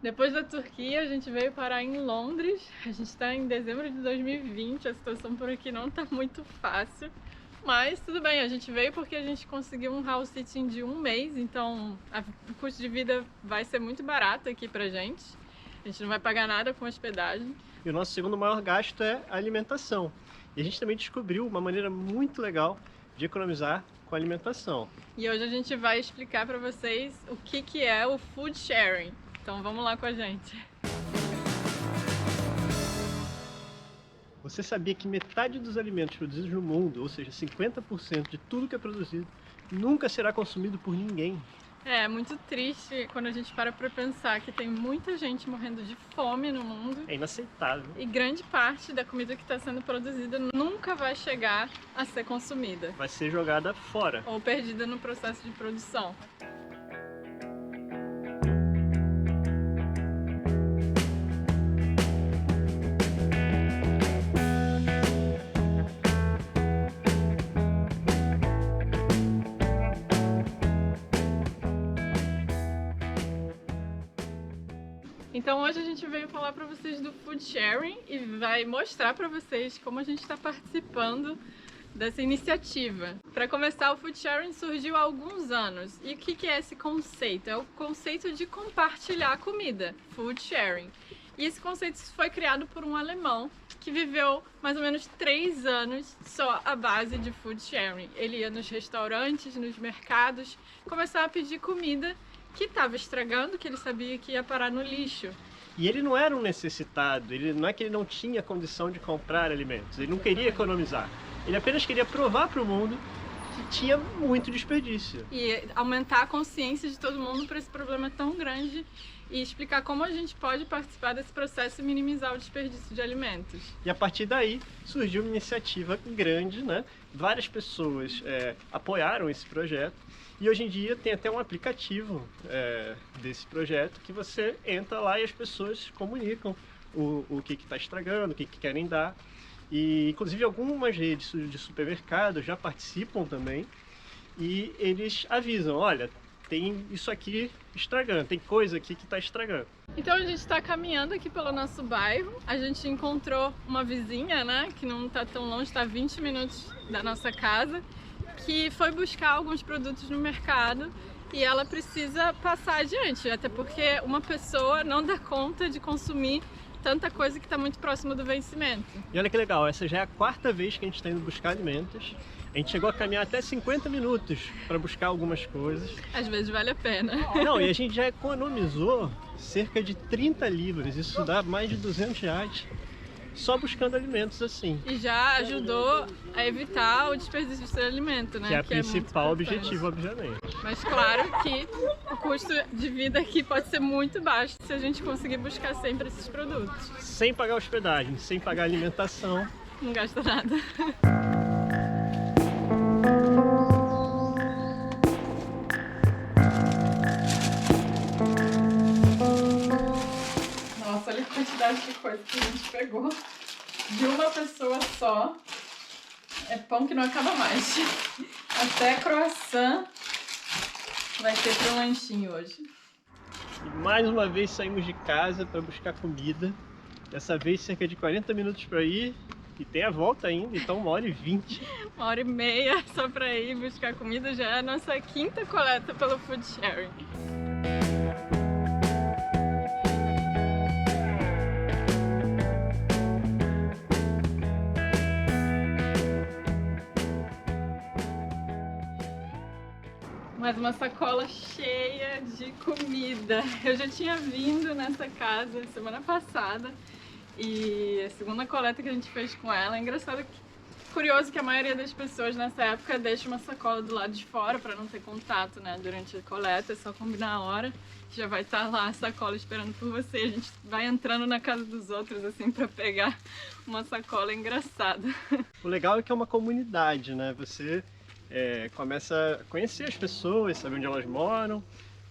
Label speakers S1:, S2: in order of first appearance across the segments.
S1: Depois da Turquia, a gente veio parar em Londres. A gente está em dezembro de 2020, a situação por aqui não está muito fácil. Mas tudo bem, a gente veio porque a gente conseguiu um house sitting de 1 mês, então o custo de vida vai ser muito barato aqui pra gente. A gente não vai pagar nada com hospedagem.
S2: E o nosso segundo maior gasto é a alimentação. E a gente também descobriu uma maneira muito legal de economizar com a alimentação.
S1: E hoje a gente vai explicar para vocês o que é o food sharing. Então vamos lá com a gente.
S2: Você sabia que metade dos alimentos produzidos no mundo, ou seja, 50% de tudo que é produzido, nunca será consumido por ninguém?
S1: É muito triste quando a gente para pensar que tem muita gente morrendo de fome no mundo.
S2: É inaceitável.
S1: E grande parte da comida que está sendo produzida nunca vai chegar a ser consumida.
S2: Vai ser jogada fora.
S1: Ou perdida no processo de produção. Então hoje a gente veio falar para vocês do food sharing e vai mostrar para vocês como a gente está participando dessa iniciativa. Para começar, o food sharing surgiu há alguns anos. E o que é esse conceito? É o conceito de compartilhar a comida, food sharing. E esse conceito foi criado por um alemão que viveu mais ou menos 3 anos só à base de food sharing. Ele ia nos restaurantes, nos mercados, começava a pedir comida que estava estragando, que ele sabia que ia parar no lixo.
S2: E ele não era um necessitado, não é que ele não tinha condição de comprar alimentos, ele não queria economizar. Ele apenas queria provar para o mundo que tinha muito desperdício.
S1: E aumentar a consciência de todo mundo para esse problema tão grande e explicar como a gente pode participar desse processo e minimizar o desperdício de alimentos.
S2: E a partir daí surgiu uma iniciativa grande, né? Várias pessoas apoiaram esse projeto. E hoje em dia tem até um aplicativo desse projeto que você entra lá e as pessoas comunicam o que está estragando, o que querem dar. E inclusive algumas redes de supermercado já participam também e eles avisam, olha, tem isso aqui estragando, tem coisa aqui que está estragando.
S1: Então a gente está caminhando aqui pelo nosso bairro, a gente encontrou uma vizinha, né, que não está tão longe, está a 20 minutos da nossa casa, que foi buscar alguns produtos no mercado e ela precisa passar adiante, até porque uma pessoa não dá conta de consumir tanta coisa que está muito próxima do vencimento.
S2: E olha que legal, essa já é a 4ª vez que a gente está indo buscar alimentos. A gente chegou a caminhar até 50 minutos para buscar algumas coisas.
S1: Às vezes vale a pena.
S2: Não, e a gente já economizou cerca de 30 libras, isso dá mais de R$200. Só buscando alimentos assim.
S1: E já ajudou a evitar o desperdício de alimento, né?
S2: Que é o principal objetivo, obviamente.
S1: Mas claro que o custo de vida aqui pode ser muito baixo se a gente conseguir buscar sempre esses produtos.
S2: Sem pagar hospedagem, sem pagar alimentação.
S1: Não gasta nada. Nossa, olha a quantidade de coisa que a gente pegou de uma pessoa só. É pão que não acaba mais. Até croissant vai ter para um lanchinho hoje.
S2: E mais uma vez saímos de casa para buscar comida. Dessa vez cerca de 40 minutos para ir e tem a volta ainda, então 1h20.
S1: 1h30 só para ir buscar comida, já é a nossa 5ª coleta pelo food sharing. Mais uma sacola cheia de comida. Eu já tinha vindo nessa casa semana passada e a 2ª coleta que a gente fez com ela. É engraçado, curioso que a maioria das pessoas nessa época deixa uma sacola do lado de fora para não ter contato, né, durante a coleta. É só combinar a hora que já vai estar lá a sacola esperando por você. A gente vai entrando na casa dos outros assim para pegar uma sacola engraçada.
S2: O legal é que é uma comunidade, né? Você começa a conhecer as pessoas, saber onde elas moram.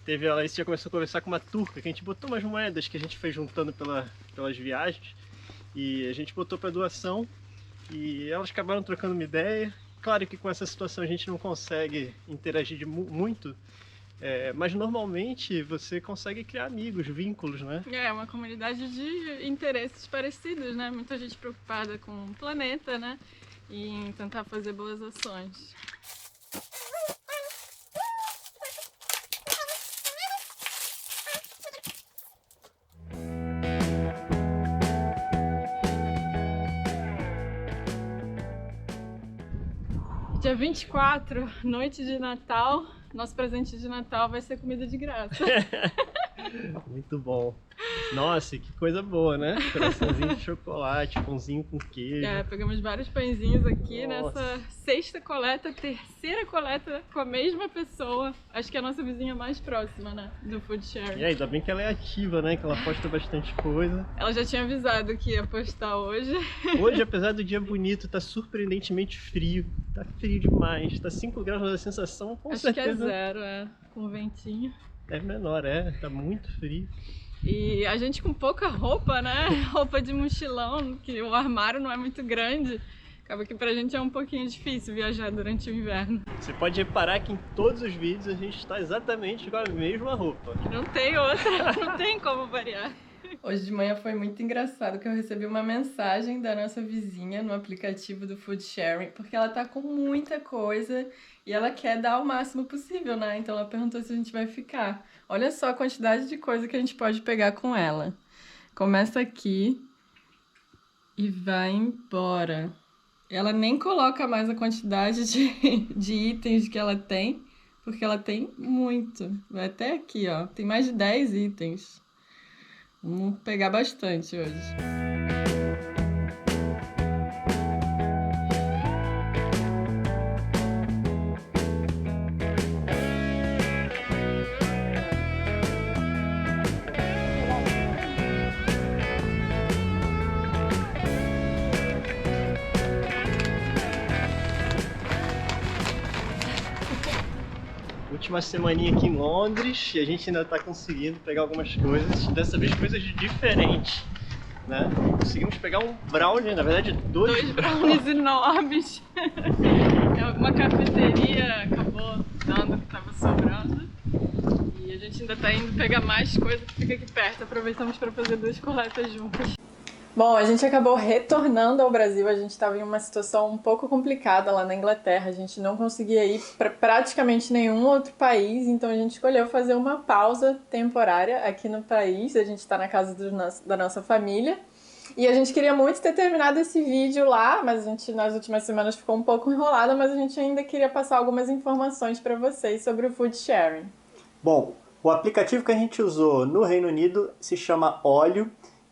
S2: Ela já começou a conversar com uma turca, que a gente botou umas moedas que a gente foi juntando pelas viagens e a gente botou para doação e elas acabaram trocando uma ideia. Claro que com essa situação a gente não consegue interagir muito, Mas normalmente você consegue criar amigos, vínculos, né?
S1: É uma comunidade de interesses parecidos, né? Muita gente preocupada com o planeta, né? E em tentar fazer boas ações. Dia 24, noite de Natal, nosso presente de Natal vai ser comida de graça.
S2: Muito bom. Nossa, que coisa boa, né? Coraçãozinho de chocolate, pãozinho com queijo.
S1: Pegamos vários pãezinhos aqui.
S2: Nossa.
S1: Nessa sexta coleta, terceira coleta com a mesma pessoa. Acho que é a nossa vizinha mais próxima, né? Do Food Sharing.
S2: E ainda bem que ela é ativa, né? Que ela posta bastante coisa.
S1: Ela já tinha avisado que ia postar hoje.
S2: Hoje, apesar do dia bonito, tá surpreendentemente frio. Tá frio demais. Tá 5 graus, mas a sensação com
S1: Acho
S2: certeza...
S1: que é 0, com ventinho.
S2: É menor, tá muito frio.
S1: E a gente com pouca roupa, né? Roupa de mochilão, que o armário não é muito grande. Acaba que pra gente é um pouquinho difícil viajar durante o inverno.
S2: Você pode reparar que em todos os vídeos a gente está exatamente com a mesma roupa.
S1: Não tem outra, não tem como variar. Hoje de manhã foi muito engraçado que eu recebi uma mensagem da nossa vizinha no aplicativo do Food Sharing, porque ela tá com muita coisa e ela quer dar o máximo possível, né? Então ela perguntou se a gente vai ficar. Olha só a quantidade de coisa que a gente pode pegar com ela. Começa aqui e vai embora. Ela nem coloca mais a quantidade de itens que ela tem, porque ela tem muito. Vai até aqui, ó. Tem mais de 10 itens. Vamos pegar bastante hoje.
S2: Última semaninha aqui em Londres e a gente ainda tá conseguindo pegar algumas coisas, dessa vez coisas diferentes, né? Conseguimos pegar um brownie, na verdade dois
S1: brownies enormes. Uma cafeteria acabou dando o que tava sobrando e a gente ainda tá indo pegar mais coisa que fica aqui perto. Aproveitamos para fazer 2 coletas juntas. Bom, a gente acabou retornando ao Brasil, a gente estava em uma situação um pouco complicada lá na Inglaterra, a gente não conseguia ir para praticamente nenhum outro país, então a gente escolheu fazer uma pausa temporária aqui no país, a gente está na casa da nossa família, e a gente queria muito ter terminado esse vídeo lá, mas a gente nas últimas semanas ficou um pouco enrolada, mas a gente ainda queria passar algumas informações para vocês sobre o Food Sharing.
S3: Bom, o aplicativo que a gente usou no Reino Unido se chama Olio.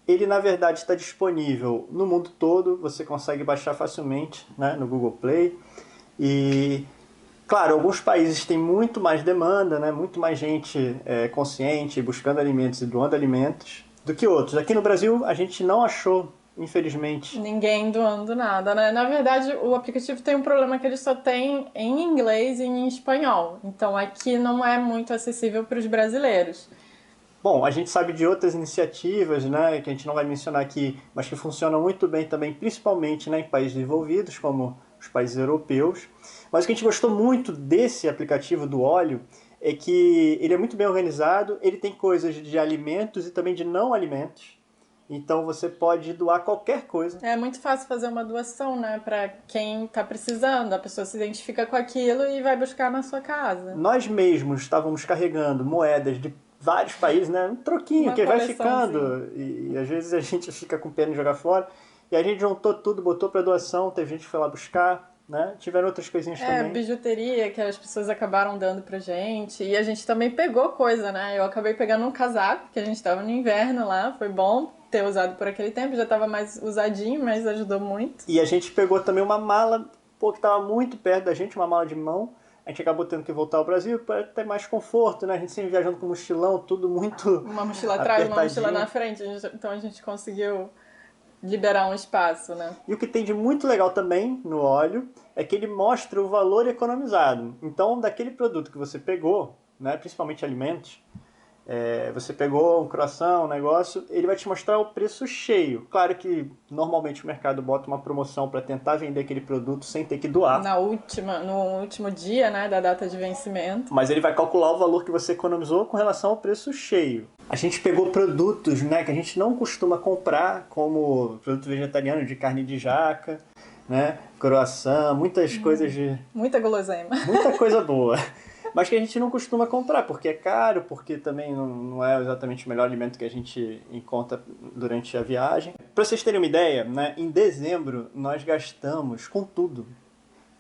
S3: Ele, na verdade, está disponível no mundo todo, você consegue baixar facilmente, né, no Google Play. E, claro, alguns países têm muito mais demanda, né, muito mais gente consciente, buscando alimentos e doando alimentos, do que outros. Aqui no Brasil, a gente não achou, infelizmente.
S1: Ninguém doando nada, né? Na verdade, o aplicativo tem um problema que ele só tem em inglês e em espanhol. Então, aqui não é muito acessível para os brasileiros.
S3: Bom, a gente sabe de outras iniciativas, né, que a gente não vai mencionar aqui, mas que funcionam muito bem também, principalmente, né, em países desenvolvidos, como os países europeus. Mas o que a gente gostou muito desse aplicativo do Olio é que ele é muito bem organizado, ele tem coisas de alimentos e também de não alimentos. Então você pode doar qualquer coisa.
S1: É muito fácil fazer uma doação, né, para quem está precisando. A pessoa se identifica com aquilo e vai buscar na sua casa.
S3: Nós mesmos estávamos carregando moedas de vários países, né? Um troquinho que vai ficando e às vezes a gente fica com pena de jogar fora. E a gente juntou tudo, botou para doação, teve gente que foi lá buscar, né? Tiveram outras coisinhas também.
S1: Bijuteria que as pessoas acabaram dando pra gente. E a gente também pegou coisa, né? Eu acabei pegando um casaco, que a gente tava no inverno lá, foi bom ter usado por aquele tempo, já tava mais usadinho, mas ajudou muito.
S3: E a gente pegou também uma mala, que tava muito perto da gente, uma mala de mão. A gente acabou tendo que voltar ao Brasil para ter mais conforto, né? A gente sempre viajando com mochilão, tudo muito
S1: uma mochila atrás, uma mochila na frente. Então a gente conseguiu liberar um espaço, né?
S3: E o que tem de muito legal também no Olio é que ele mostra o valor economizado. Então, daquele produto que você pegou, né, principalmente alimentos, Você pegou um croissant, um negócio, ele vai te mostrar o preço cheio. Claro que normalmente o mercado bota uma promoção para tentar vender aquele produto sem ter que doar.
S1: No último dia, né, da data de vencimento.
S3: Mas ele vai calcular o valor que você economizou com relação ao preço cheio. A gente pegou produtos, né, que a gente não costuma comprar, como produto vegetariano de carne de jaca, né, croissant, muitas coisas de...
S1: Muita guloseima.
S3: Muita coisa boa. Mas que a gente não costuma comprar, porque é caro, porque também não é exatamente o melhor alimento que a gente encontra durante a viagem. Para vocês terem uma ideia, né, em dezembro nós gastamos, com tudo,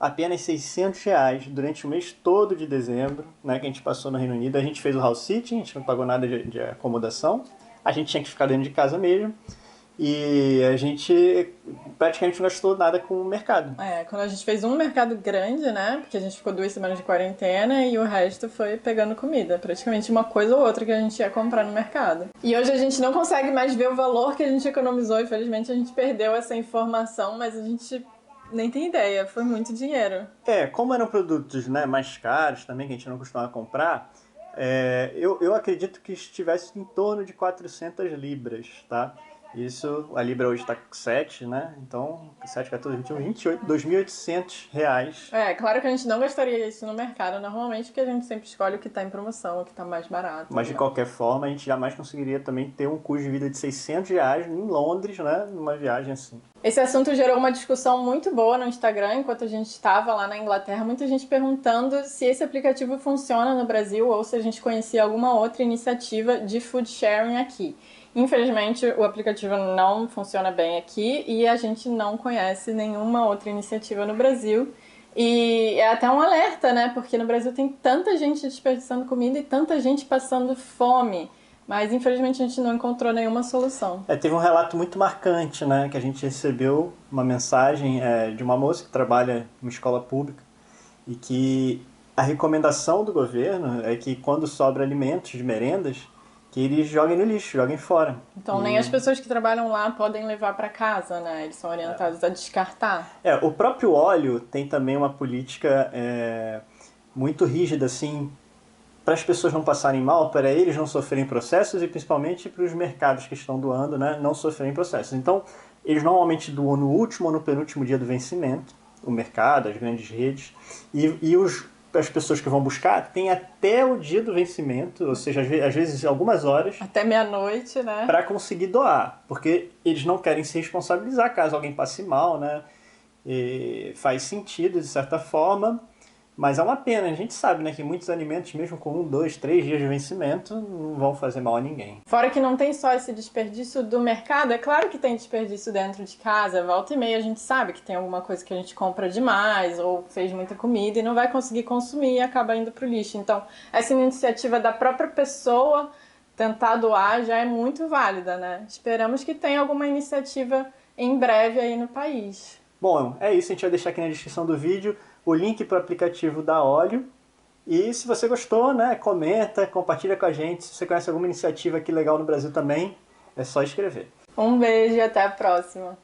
S3: apenas R$600 durante o mês todo de dezembro, né, que a gente passou no Reino Unido. A gente fez o house sitting, a gente não pagou nada de acomodação, a gente tinha que ficar dentro de casa mesmo. E a gente praticamente não gastou nada com o mercado.
S1: Quando a gente fez um mercado grande, né? Porque a gente ficou 2 semanas de quarentena e o resto foi pegando comida. Praticamente uma coisa ou outra que a gente ia comprar no mercado. E hoje a gente não consegue mais ver o valor que a gente economizou. Infelizmente a gente perdeu essa informação, mas a gente nem tem ideia. Foi muito dinheiro.
S3: Como eram produtos, né, mais caros também, que a gente não costumava comprar, eu acredito que estivesse em torno de 400 libras, tá? Isso, a Libra hoje está com 7, né? Então, 7, 14, 21, 28, R$2.800.
S1: Claro que a gente não gastaria isso no mercado normalmente, porque a gente sempre escolhe o que está em promoção, o que está mais barato.
S3: Mas, de qualquer forma, a gente jamais conseguiria também ter um custo de vida de R$600 em Londres, né? Numa viagem assim.
S1: Esse assunto gerou uma discussão muito boa no Instagram, enquanto a gente estava lá na Inglaterra. Muita gente perguntando se esse aplicativo funciona no Brasil ou se a gente conhecia alguma outra iniciativa de food sharing aqui. Infelizmente, o aplicativo não funciona bem aqui e a gente não conhece nenhuma outra iniciativa no Brasil. E é até um alerta, né? Porque no Brasil tem tanta gente desperdiçando comida e tanta gente passando fome. Mas, infelizmente, a gente não encontrou nenhuma solução.
S3: Teve um relato muito marcante, né? Que a gente recebeu uma mensagem de uma moça que trabalha numa escola pública e que a recomendação do governo é que quando sobra alimentos de merendas, que eles joguem no lixo, joguem fora.
S1: Então, nem as pessoas que trabalham lá podem levar para casa, né? Eles são orientados a descartar.
S3: O próprio óleo tem também uma política muito rígida, assim, para as pessoas não passarem mal, para eles não sofrerem processos e principalmente para os mercados que estão doando, né, não sofrerem processos. Então, eles normalmente doam no último ou no penúltimo dia do vencimento, o mercado, as grandes redes, e as pessoas que vão buscar têm até o dia do vencimento, ou seja, às vezes algumas horas.
S1: Até meia-noite, né?
S3: Para conseguir doar, porque eles não querem se responsabilizar caso alguém passe mal, né? E faz sentido, de certa forma, mas é uma pena. A gente sabe, né, que muitos alimentos, mesmo com 1, 2, 3 dias de vencimento, não vão fazer mal a ninguém.
S1: Fora que não tem só esse desperdício do mercado, é claro que tem desperdício dentro de casa. Volta e meia a gente sabe que tem alguma coisa que a gente compra demais ou fez muita comida e não vai conseguir consumir e acaba indo pro lixo. Então, essa iniciativa da própria pessoa tentar doar já é muito válida, né? Esperamos que tenha alguma iniciativa em breve aí no país.
S3: Bom, é isso. A gente vai deixar aqui na descrição do vídeo o link para o aplicativo da Olio. E se você gostou, né, comenta, compartilha com a gente. Se você conhece alguma iniciativa aqui legal no Brasil também, é só escrever.
S1: Um beijo e até a próxima.